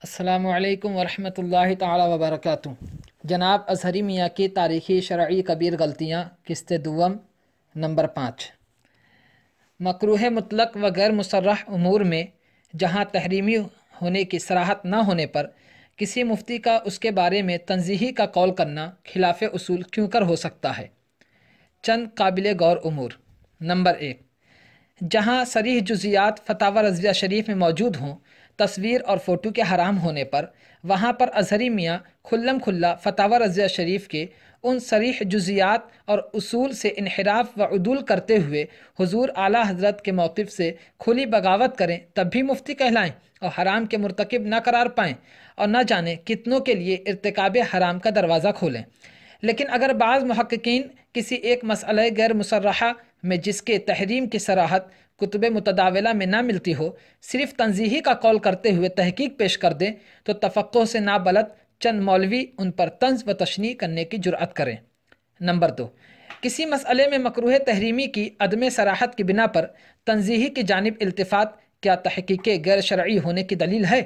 السلام علیکم ورحمۃ اللہ تعالی وبرکاتہ۔ جناب اظہری میاں کی تاریخی شرعی کبیر غلطیاں قسط دوم نمبر 5۔ مکروہ مطلق و غیر مصرح امور میں جہاں تحریمی ہونے کی صراحت نہ ہونے پر کسی مفتی کا اس کے بارے میں تنزیہی کا قول کرنا خلاف اصول کیوں کر ہو سکتا ہے؟ چند قابل غور امور۔ نمبر 1، جہاں صریح جزیات فتاوی رضویہ شریف میں موجود ہوں تصویر اور فوٹو کے حرام ہونے پر، وہاں پر اظہری میاں کھلم کھلا فتاوی رضویہ شریف کے ان صریح جزیات اور اصول سے انحراف و عدول کرتے ہوئے حضور اعلیٰ حضرت کے موقف سے کھلی بغاوت کریں، تب بھی مفتی کہلائیں اور حرام کے مرتکب نہ قرار پائیں اور نہ جانے کتنوں کے لیے ارتکاب حرام کا دروازہ کھولیں۔ لیکن اگر بعض محققین کسی ایک مسئلہ غیر مصرحہ میں جس کے تحریم کی صراحت کتب متداولہ میں نہ ملتی ہو، صرف تنزیہی کا قول کرتے ہوئے تحقیق پیش کر دیں تو تفقہ سے نابلد چند مولوی ان پر طنز و تشنیع کرنے کی جرأت کریں۔ نمبر 2، کسی مسئلے میں مکروہ تحریمی کی عدم صراحت کی بنا پر تنزیہی کی جانب التفات کیا تحقیق غیر شرعی ہونے کی دلیل ہے؟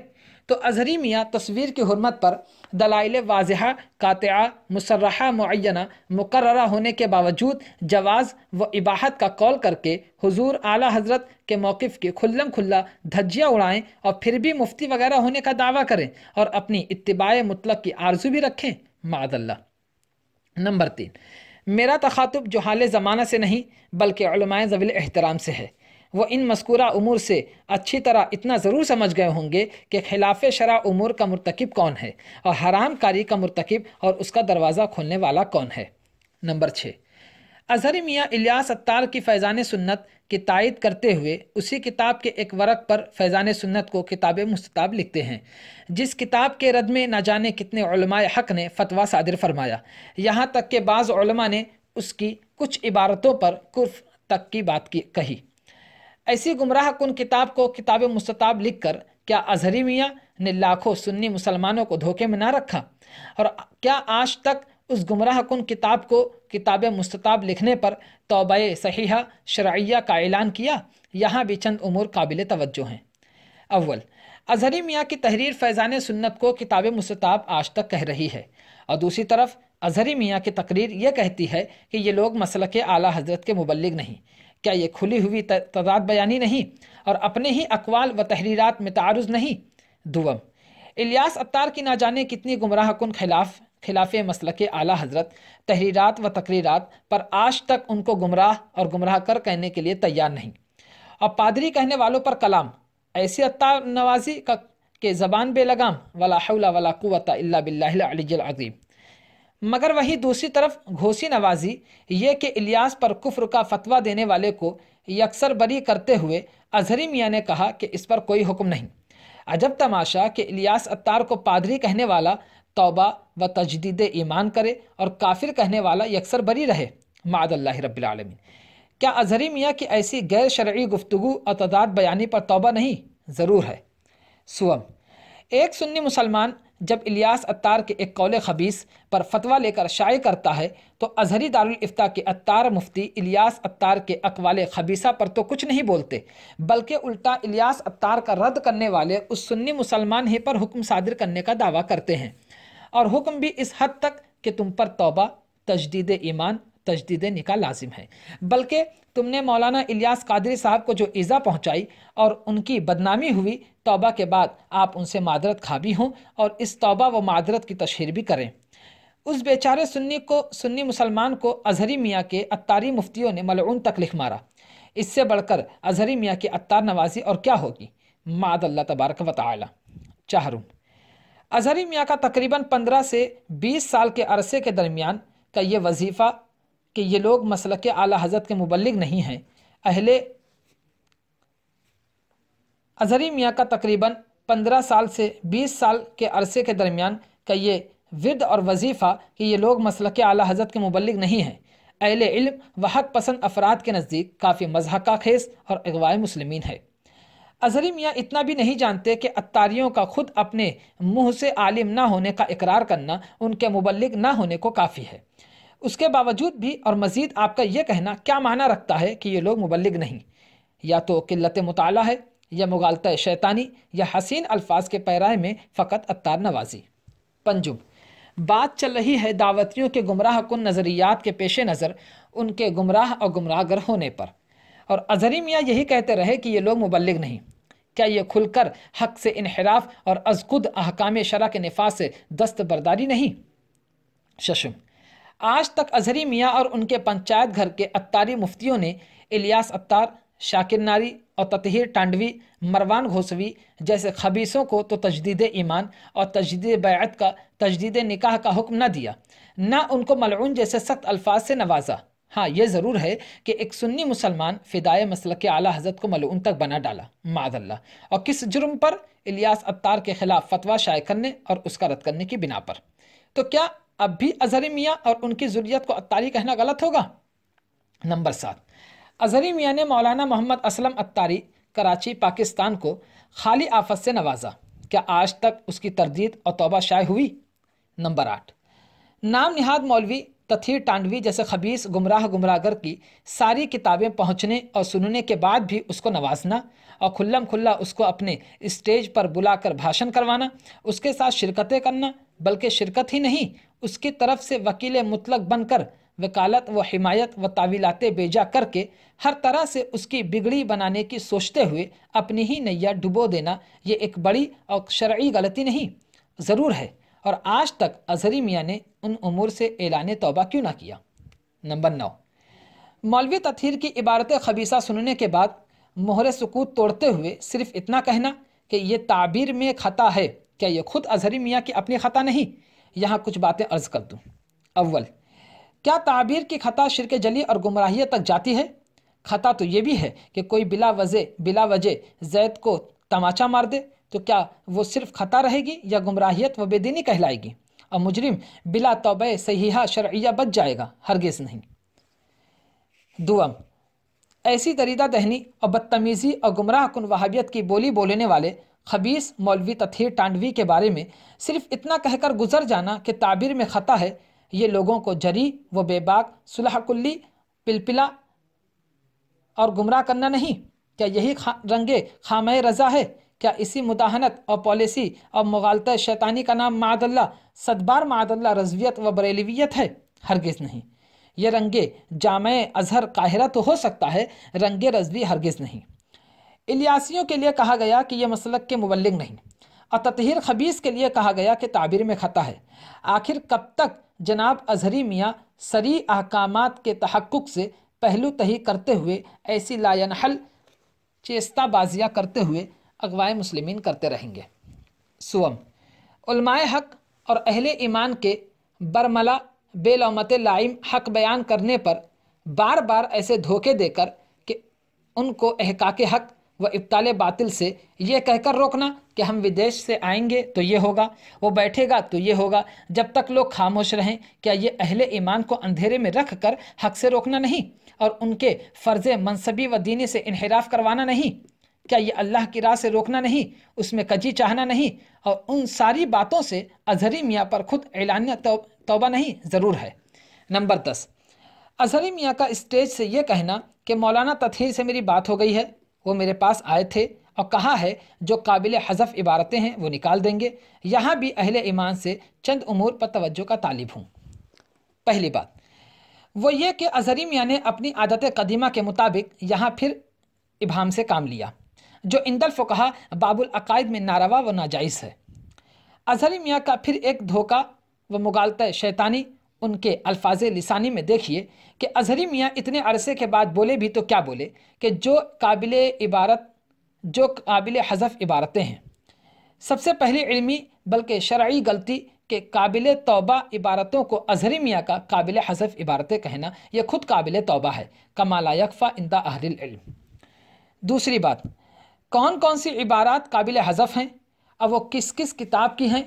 تو اظہری میاں تصویر کی حرمت پر دلائل واضحہ، قاطعہ، مصرحہ، معینہ، مقررہ ہونے کے باوجود جواز و اباحت کا قول کر کے حضور اعلیٰ حضرت کے موقف کی کھلم کھلا دھجیاں اڑائیں اور پھر بھی مفتی وغیرہ ہونے کا دعویٰ کریں اور اپنی اتباع مطلق کی آرزو بھی رکھیں، معاذ اللہ۔ نمبر 3، میرا تخاطب جو حال زمانہ سے نہیں بلکہ علماء ذوی الاحترام سے ہے، وہ ان مذکورہ امور سے اچھی طرح اتنا ضرور سمجھ گئے ہوں گے کہ خلاف شرع امور کا مرتکب کون ہے اور حرام کاری کا مرتکب اور اس کا دروازہ کھولنے والا کون ہے۔ نمبر 6، اظہری میاں الیاس عطار کی فیضان سنت کی تائید کرتے ہوئے اسی کتاب کے ایک ورق پر فیضان سنت کو کتاب مستطاب لکھتے ہیں، جس کتاب کے رد میں نہ جانے کتنے علماء حق نے فتویٰ صادر فرمایا، یہاں تک کہ بعض علماء نے اس کی کچھ عبارتوں پر کفر تک کی بات کہی۔ ایسی گمراہ کن کتاب کو کتاب مستطاب لکھ کر کیا اظہری میاں نے لاکھوں سنی مسلمانوں کو دھوکے میں نہ رکھا؟ اور کیا آج تک اس گمراہ کن کتاب کو کتاب مستطاب لکھنے پر توبہ صحیحہ شرعیہ کا اعلان کیا؟ یہاں بھی چند امور قابل توجہ ہیں۔ اول، اظہری میاں کی تحریر فیضان سنت کو کتاب مستطاب آج تک کہہ رہی ہے، اور دوسری طرف اظہری میاں کی تقریر یہ کہتی ہے کہ یہ لوگ مسلک اعلیٰ حضرت کے مبلغ نہیں۔ کیا یہ کھلی ہوئی تضاد بیانی نہیں اور اپنے ہی اقوال و تحریرات میں تعارض نہیں؟ دوم، الیاس عطار کی نہ جانے کتنی گمراہ کن خلاف مسلک اعلیٰ حضرت تحریرات و تقریرات پر آج تک ان کو گمراہ اور گمراہ کر کہنے کے لیے تیار نہیں، اور پادری کہنے والوں پر کلام ایسی عطار نوازی کا کہ زبان بے لگام، ولا حول ولا قوت الا باللہ العلی العظیم۔ مگر وہی دوسری طرف گھوسی نوازی یہ کہ الیاس پر کفر کا فتویٰ دینے والے کو یکسر بری کرتے ہوئے اظہری میاں نے کہا کہ اس پر کوئی حکم نہیں۔ عجب تماشا کہ الیاس عطار کو پادری کہنے والا توبہ و تجدید ایمان کرے اور کافر کہنے والا یکسر بری رہے، معاذ اللہ رب العالمین۔ کیا اظہری میاں کی ایسی غیر شرعی گفتگو اور تضاد بیانی پر توبہ نہیں؟ ضرور ہے۔ سوم، ایک سنی مسلمان جب الیاس عطار کے ایک قول خبیث پر فتویٰ لے کر شائع کرتا ہے تو ازہری دارالافتاء کے عطار مفتی الیاس عطار کے اقوال خبیثہ پر تو کچھ نہیں بولتے، بلکہ الٹا الیاس عطار کا رد کرنے والے اس سنی مسلمان ہی پر حکم صادر کرنے کا دعویٰ کرتے ہیں، اور حکم بھی اس حد تک کہ تم پر توبہ، تجدید ایمان، تجدید نکاح لازم ہے، بلکہ تم نے مولانا الیاس قادری صاحب کو جو ایذا پہنچائی اور ان کی بدنامی ہوئی، توبہ کے بعد آپ ان سے معذرت خواہ بھی ہوں اور اس توبہ و معذرت کی تشہیر بھی کریں۔ اس بیچارے سنی مسلمان کو اظہری میاں کے عطاری مفتیوں نے ملعون تک لکھ مارا، اس سے بڑھ کر اظہری میاں کی عطار نوازی اور کیا ہوگی، معاذ اللہ تبارک و تعالی۔ چہارم، اظہری میاں کا تقریباً 15 سے 20 سال کے عرصے کے درمیان کا یہ وظیفہ کہ یہ لوگ مسلک اعلیٰ حضرت کے مبلغ نہیں ہیں، اظہری میاں کا تقریباً 15 سال سے 20 سال کے عرصے کے درمیان کا یہ ورد اور وظیفہ کہ یہ لوگ مسلک اعلیٰ حضرت کے مبلغ نہیں ہیں، اہل علم و حق پسند افراد کے نزدیک کافی مضحکہ خیز اور اغواء مسلمین ہے۔ اظہری میاں اتنا بھی نہیں جانتے کہ عطاریوں کا خود اپنے منہ سے عالم نہ ہونے کا اقرار کرنا ان کے مبلغ نہ ہونے کو کافی ہے۔ اس کے باوجود بھی اور مزید آپ کا یہ کہنا کیا معنی رکھتا ہے کہ یہ لوگ مبلغ نہیں؟ یا تو قلت مطالعہ ہے یا مغالطہ شیطانی یا حسین الفاظ کے پیرائے میں فقط عطار نوازی۔ پنجم، بات چل رہی ہے دعوتیوں کے گمراہ کن نظریات کے پیش نظر ان کے گمراہ اور گمراہ گر ہونے پر، اور اظہری میاں یہی کہتے رہے کہ یہ لوگ مبلغ نہیں۔ کیا یہ کھل کر حق سے انحراف اور از خود احکام شرع کے نفاذ سے دستبرداری نہیں؟ ششم، آج تک اظہری میاں اور ان کے پنچایت گھر کے عطاری مفتیوں نے الیاس عطار، شاکر ناری اور تطہیر ٹانڈوی، مروان گھوسوی جیسے خبیثوں کو تو تجدید ایمان اور تجدید بیعت کا، تجدید نکاح کا حکم نہ دیا، نہ ان کو ملعون جیسے سخت الفاظ سے نوازا۔ ہاں یہ ضرور ہے کہ ایک سنی مسلمان فدائے مسلک اعلیٰ حضرت کو ملعون تک بنا ڈالا، معاذ اللہ، اور کس جرم پر؟ الیاس عطار کے خلاف فتویٰ شائع کرنے اور اس کا رد کرنے کی بنا پر۔ تو کیا اب بھی اظہری میاں اور ان کی ذریت کو عطاری کہنا غلط ہوگا؟ نمبر 7، اظہری میاں نے مولانا محمد اسلم عطاری کراچی پاکستان کو خالی آفت سے نوازا، کیا آج تک اس کی تردید اور توبہ شائع ہوئی؟ نمبر 8، نام نہاد مولوی تطہیر ٹانڈوی جیسے خبیث گمراہ گر کی ساری کتابیں پہنچنے اور سننے کے بعد بھی اس کو نوازنا اور کھلم کھلا اس کو اپنے اسٹیج پر بلا کر بھاشن کروانا، اس کے ساتھ شرکتیں کرنا، بلکہ شرکت ہی نہیں، اس کی طرف سے وکیل مطلق بن کر وکالت و حمایت و تعویلات بیجا کر کے ہر طرح سے اس کی بگڑی بنانے کی سوچتے ہوئے اپنی ہی نیا ڈبو دینا، یہ ایک بڑی اور شرعی غلطی نہیں؟ ضرور ہے، اور آج تک اظہری میاں نے ان امور سے اعلان توبہ کیوں نہ کیا؟ نمبر 9، مولوی تطہیر کی عبارت خبیثہ سننے کے بعد مہر سکوت توڑتے ہوئے صرف اتنا کہنا کہ یہ تعبیر میں خطا ہے، کیا یہ خود اظہری میاں کی اپنی خطا نہیں؟ یہاں کچھ باتیں عرض کر دوں۔ اول، کیا تعبیر کی خطا شرک جلی اور گمراہیت تک جاتی ہے؟ خطا تو یہ بھی ہے کہ کوئی بلا وجہ زید کو تماچا مار دے، تو کیا وہ صرف خطا رہے گی یا گمراہیت و بے دینی کہلائے گی، اور مجرم بلا توبہ صحیحہ شرعیہ بچ جائے گا؟ ہرگز نہیں۔ دوم، ایسی دریدہ دہنی اور بدتمیزی اور گمراہ کن وہابیت کی بولی بولنے والے خبیث مولوی تطہیر ٹانڈوی کے بارے میں صرف اتنا کہہ کر گزر جانا کہ تعبیر میں خطا ہے، یہ لوگوں کو جری و بے باک، صلح کلی، پلپلا اور گمراہ کرنا نہیں؟ کیا یہی رنگ خامہ رضا ہے؟ کیا اسی مداہنت اور پالیسی اور مغالطہ شیطانی کا نام معاذ اللہ، صدبار معاذ اللہ، رضویت و بریلویت ہے؟ ہرگز نہیں۔ یہ رنگ جامع ازہر قاہرہ تو ہو سکتا ہے، رنگ رضوی ہرگز نہیں۔ الیاسیوں کے لیے کہا گیا کہ یہ مسلک کے مبلغ نہیں، اور تطہیر خبیث کے لیے کہا گیا کہ تعبیر میں خطا ہے۔ آخر کب تک جناب اظہری میاں صریح احکامات کے تحقق سے پہلو تہی کرتے ہوئے ایسی لا ینحل چیستہ بازیاں کرتے ہوئے اغوائے مسلمین کرتے رہیں گے؟ سوم، علماء حق اور اہل ایمان کے برملا بے لومت لائم حق بیان کرنے پر بار بار ایسے دھوکے دے کر کہ ان کو احقاق حق و ابطال باطل سے یہ کہہ کر روکنا کہ ہم ودیش سے آئیں گے تو یہ ہوگا، وہ بیٹھے گا تو یہ ہوگا، جب تک لوگ خاموش رہیں، کیا یہ اہل ایمان کو اندھیرے میں رکھ کر حق سے روکنا نہیں اور ان کے فرض منصبی و دینی سے انحراف کروانا نہیں؟ کیا یہ اللہ کی راہ سے روکنا نہیں، اس میں کجی چاہنا نہیں، اور ان ساری باتوں سے اظہری میاں پر خود اعلان توبہ نہیں؟ ضرور ہے۔ نمبر 10، اظہری میاں کا اسٹیج سے یہ کہنا کہ مولانا تطہیر سے میری بات ہو گئی ہے، وہ میرے پاس آئے تھے اور کہا ہے جو قابل حذف عبارتیں ہیں وہ نکال دیں گے، یہاں بھی اہل ایمان سے چند امور پر توجہ کا طالب ہوں۔ پہلی بات وہ یہ کہ اظہری میاں نے اپنی عادت قدیمہ کے مطابق یہاں پھر ابہام سے کام لیا، جو عند الفقہا باب العقائد میں ناروا و ناجائز ہے۔ اظہری میاں کا پھر ایک دھوکہ و مغالطہ شیطانی ان کے الفاظ لسانی میں دیکھیے کہ اظہری میاں اتنے عرصے کے بعد بولے بھی تو کیا بولے کہ جو قابل حذف عبارتیں ہیں، سب سے پہلی علمی بلکہ شرعی غلطی کہ قابل توبہ عبارتوں کو اظہری میاں کا قابل حذف عبارتیں کہنا، یہ خود قابل توبہ ہے، کما لا یکفی عند اہل العلم۔ دوسری بات، کون کون سی عبارات قابل حذف ہیں اور وہ کس کس کتاب کی ہیں،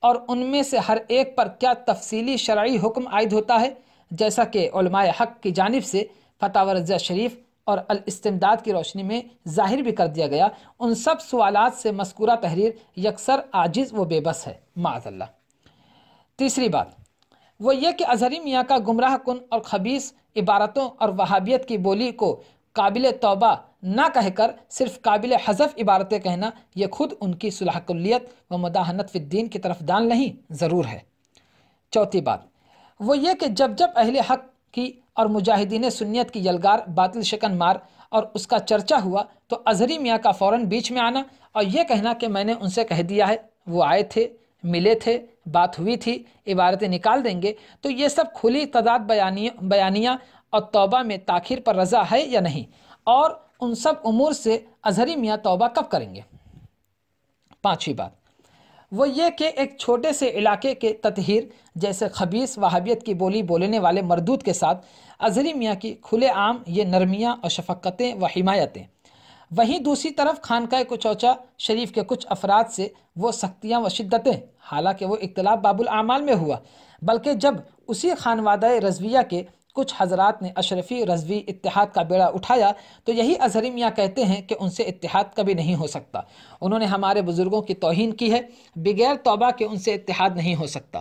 اور ان میں سے ہر ایک پر کیا تفصیلی شرعی حکم عائد ہوتا ہے، جیسا کہ علماء حق کی جانب سے فتاوی رضیہ شریف اور الاستمداد کی روشنی میں ظاہر بھی کر دیا گیا، ان سب سوالات سے مذکورہ تحریر یکسر عاجز و بے بس ہے، معاذ اللہ۔ تیسری بات وہ یہ کہ اظہری میاں کا گمراہ کن اور خبیث عبارتوں اور وہابیت کی بولی کو قابل توبہ نہ کہہ کر صرف قابل حذف عبارتیں کہنا یہ خود ان کی صلح کلیت و مداہنت فی الدین کی طرف دال نہیں ضرور ہے۔ چوتھی بات وہ یہ کہ جب جب اہل حق کی اور مجاہدین سنیت کی یلغار باطل شکن مار اور اس کا چرچا ہوا تو اظہری میاں کا فوراً بیچ میں آنا اور یہ کہنا کہ میں نے ان سے کہہ دیا ہے، وہ آئے تھے، ملے تھے، بات ہوئی تھی، عبارتیں نکال دیں گے، تو یہ سب کھلی تضاد بیانیہ اور توبہ میں تاخیر پر رضا ہے یا نہیں، اور ان سب امور سے اظہری میاں توبہ کب کریں گے؟ پانچویں بات وہ یہ کہ ایک چھوٹے سے علاقے کے تطہیر جیسے خبیث وہابیت کی بولی بولنے والے مردود کے ساتھ اظہری میاں کی کھلے عام یہ نرمیاں اور شفقتیں و حمایتیں، وہیں دوسری طرف خانقاہ کوچوچا شریف کے کچھ افراد سے وہ سختیاں و شدتیں، حالانکہ وہ اختلاف باب الاعمال میں ہوا، بلکہ جب اسی خانوادہ رضویہ کے کچھ حضرات نے اشرفی رضوی اتحاد کا بیڑا اٹھایا تو یہی اظہری میاں کہتے ہیں کہ ان سے اتحاد کبھی نہیں ہو سکتا، انہوں نے ہمارے بزرگوں کی توہین کی ہے، بغیر توبہ کے ان سے اتحاد نہیں ہو سکتا،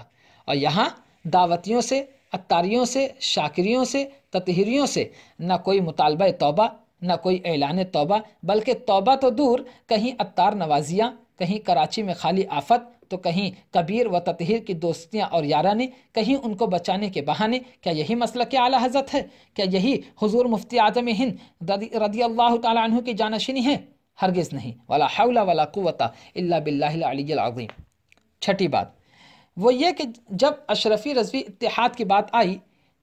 اور یہاں دعوتیوں سے، اتاریوں سے، شاکریوں سے، تطہیریوں سے نہ کوئی مطالبہ توبہ، نہ کوئی اعلان توبہ، بلکہ توبہ تو دور، کہیں اتار نوازیاں، کہیں کراچی میں خالی آفت، تو کہیں کبیر و تطہیر کی دوستیاں اور یارانے، کہیں ان کو بچانے کے بہانے۔ کیا یہی مسلک اعلیٰ حضرت ہے؟ کیا یہی حضور مفتی اعظم ہند رضی اللہ تعالیٰ عنہ کی جانشینی ہے؟ ہرگز نہیں، ولا حول ولا قوت الا باللہ العلی العظیم۔ چھٹی بات وہ یہ کہ جب اشرفی رضوی اتحاد کی بات آئی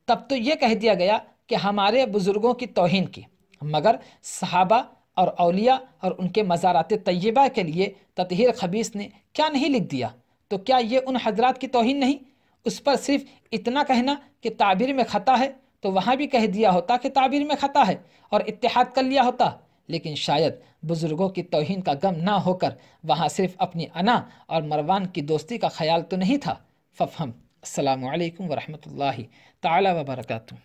تب تو یہ کہہ دیا گیا کہ ہمارے بزرگوں کی توہین کی، مگر صحابہ اور اولیاء اور ان کے مزارات طیبہ کے لیے تطہیر خبیث نے کیا نہیں لکھ دیا؟ تو کیا یہ ان حضرات کی توہین نہیں؟ اس پر صرف اتنا کہنا کہ تعبیر میں خطا ہے تو وہاں بھی کہہ دیا ہوتا کہ تعبیر میں خطا ہے اور اتحاد کر لیا ہوتا، لیکن شاید بزرگوں کی توہین کا غم نہ ہو کر وہاں صرف اپنی انا اور مروان کی دوستی کا خیال تو نہیں تھا۔ ففہم۔ السلام علیکم ورحمۃ اللہ تعالی وبرکاتہ۔